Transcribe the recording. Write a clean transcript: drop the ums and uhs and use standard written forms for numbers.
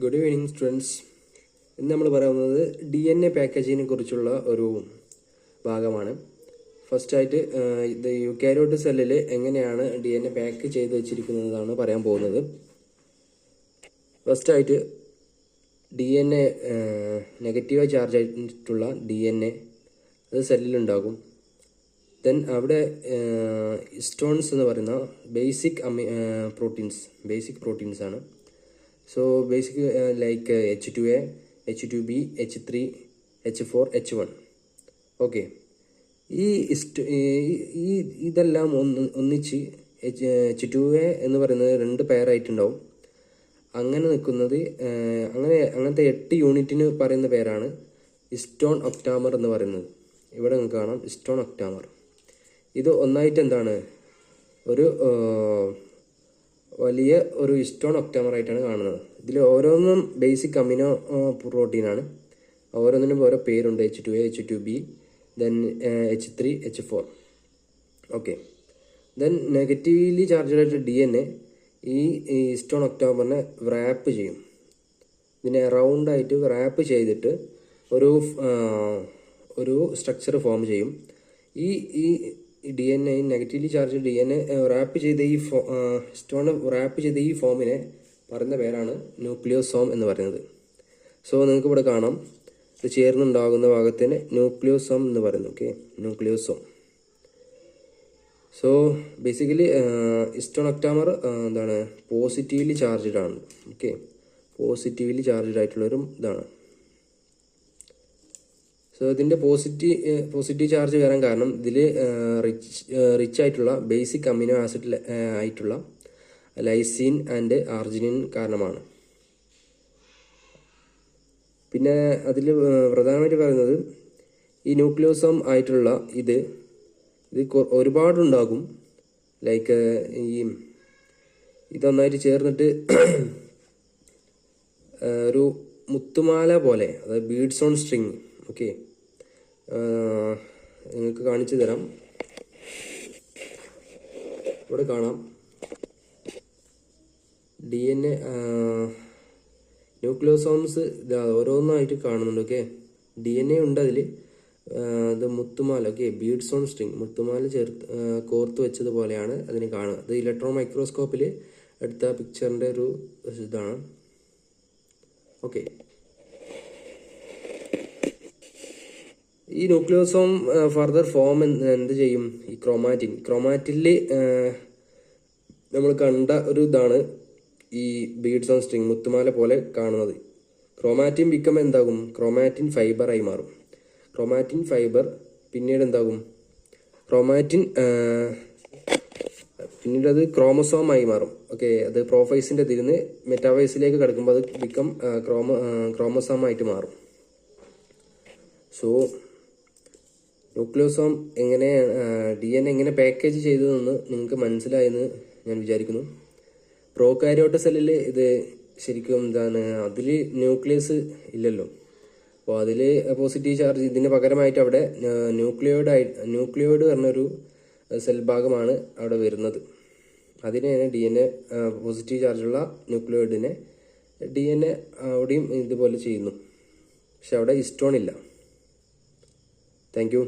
Good evening students. ഇന്ന് നമ്മൾ പറയുന്നത് DNA പാക്കേജിനെ കുറിച്ചുള്ള ഒരു ഭാഗമാണ്. ഫസ്റ്റായിട്ട് ഇത് യൂക്കാരിയോട്ട് സെല്ലിൽ എങ്ങനെയാണ് DNA പാക്ക് ചെയ്ത് വെച്ചിരിക്കുന്നതാണ് പറയാൻ പോകുന്നത്. ഫസ്റ്റായിട്ട് DNA നെഗറ്റീവായി ചാർജ് ആയിട്ടുള്ള DNA അത് സെല്ലിലുണ്ടാകും. ദെൻ അവിടെ ഹിസ്റ്റോൺസ് എന്ന് പറയുന്ന ബേസിക് പ്രോട്ടീൻസ് ആണ്. So basically like H2A, H2B, H3, H4, H1. Okay, ഇതെല്ലാം ഒന്നിച്ച് H2A എന്ന് പറയുന്നത് 2 പെയറായിട്ടുണ്ടാവും. അങ്ങനെ നിൽക്കുന്നത് അങ്ങനത്തെ 8 യൂണിറ്റിന് പറയുന്ന പേരാണ് ഹിസ്റ്റോൺ ഒക്ടാമർ എന്ന് പറയുന്നത്. ഇവിടെ നിങ്ങൾക്ക് കാണാം ഹിസ്റ്റോൺ ഒക്ടാമർ. ഇത് ഒന്നായിട്ട് എന്താണ് ഒരു വലിയ ഒരു ഹിസ്റ്റോൺ ഒക്ടാമർ ആയിട്ടാണ് കാണുന്നത്. ഇതിൽ ഓരോന്നും ബേസിക് അമിനോ പ്രോട്ടീനാണ്. ഓരോന്നിനും ഓരോ പേരുണ്ട്. H2A, H2B, then H3, H4. Okay, then negatively charged ആയിട്ട് DNA ഈ ഹിസ്റ്റോൺ ഒക്ടാമറിനെ റാപ്പ് ചെയ്യും. ഇതിനെ റൗണ്ടായിട്ട് റാപ്പ് ചെയ്തിട്ട് ഒരു സ്ട്രക്ചർ ഫോം ചെയ്യും. ഈ DNA negatively charge DNA wrap ചെയ്ത സ്റ്റോൺ റാപ്പ് ചെയ്ത ഈ ഫോമിനെ പറയുന്ന പേരാണ് ന്യൂക്ലിയോസോം എന്ന് പറയുന്നത്. സോ നിങ്ങൾക്ക് ഇവിടെ കാണാം, ഇത് ചേർന്നുണ്ടാകുന്ന ഭാഗത്തിന് ന്യൂക്ലിയോസോം എന്ന് പറയുന്നു. ഓക്കെ, ന്യൂക്ലിയോസോം. സോ ബേസിക്കലി ഹിസ്റ്റോൺ ഒക്ടാമർ എന്താണ് പോസിറ്റീവ്ലി ചാർജ്ഡ് ആണ്. ഓക്കെ, പോസിറ്റീവ്ലി ചാർജ്ഡ് ആയിട്ടുള്ളൊരു ഇതാണ്. സോ ഇതിൻ്റെ പോസിറ്റീവ് ചാർജ് വരാൻ കാരണം ഇതിൽ റിച്ച് ആയിട്ടുള്ള ബേസിക് അമിനോ ആസിഡ് ആയിട്ടുള്ള ലൈസിൻ ആൻഡ് ആർജിനിൻ കാരണമാണ്. പിന്നെ അതിൽ പ്രധാനമായിട്ട് പറയുന്നത് ഈ ന്യൂക്ലിയോസോം ആയിട്ടുള്ള ഇത് ഒരുപാടുണ്ടാകും. ലൈക്ക് ഇതൊന്നായിട്ട് ചേർന്നിട്ട് ഒരു മുത്തുമാല പോലെ, അതായത് ബീഡ്സ് ഓൺ സ്ട്രിങ്. ഓക്കെ, നിങ്ങൾക്ക് കാണിച്ചു തരാം. ഇവിടെ കാണാം DNA ന്യൂക്ലിയോസോംസ് ഓരോന്നായിട്ട് കാണുന്നുണ്ട്. ഓക്കെ, DNA ഉണ്ട് അതിൽ. ഇത് മുത്തുമാല. ഓക്കെ, ബീഡ്സ് ഓൺ സ്ട്രിങ്, മുത്തുമാല കോർത്ത് വെച്ചതുപോലെയാണ് അതിന് കാണുക. അത് ഇലക്ട്രോൺ മൈക്രോസ്കോപ്പിൽ എടുത്ത പിക്ചറിൻ്റെ ഒരു ഇതാണ്. ഓക്കെ, ഈ ന്യൂക്ലിയോസോം ഫർദർ ഫോം എന്ത് ചെയ്യും? ഈ ക്രോമാറ്റിനിൽ നമ്മൾ കണ്ട ഒരു ഇതാണ് ഈ ബീഡ്സ് ഓൺ സ്ട്രിങ്, മുത്തുമാല പോലെ കാണുന്നത്. ക്രോമാറ്റിൻ ബിക്കം എന്താകും? ക്രോമാറ്റിൻ ഫൈബറായി മാറും. ക്രോമാറ്റിൻ ഫൈബർ പിന്നീട് എന്താകും? പിന്നീട് അത് ക്രോമസോമായി മാറും. ഓക്കെ, അത് പ്രോഫൈസിൻ്റെ തിരിന്ന് മെറ്റാഫൈസിലേക്ക് കിടക്കുമ്പോൾ അത് ബിക്കം ക്രോമസോമായിട്ട് മാറും. സോ ന്യൂക്ലിയോസോം DNA എങ്ങനെ പാക്കേജ് ചെയ്തതെന്ന് നിങ്ങൾക്ക് മനസ്സിലായെന്ന് ഞാൻ വിചാരിക്കുന്നു. പ്രോകാരിയോട്ട് സെല്ലിൽ ഇത് ശരിക്കും എന്താണ്, അതിൽ ന്യൂക്ലിയസ് ഇല്ലല്ലോ. അപ്പോൾ അതിൽ പോസിറ്റീവ് ചാർജ്, ഇതിന് പകരമായിട്ട് അവിടെ ന്യൂക്ലിയോയിഡ് പറഞ്ഞൊരു സെൽ ഭാഗമാണ് അവിടെ വരുന്നത്. അതിനെയാണ് DNA പോസിറ്റീവ് ചാർജുള്ള ന്യൂക്ലിയോയിഡിനെ DNA അവിടെയും ഇതുപോലെ ചെയ്യുന്നു. പക്ഷെ അവിടെ ഹിസ്റ്റോൺ ഇല്ല. Thank you.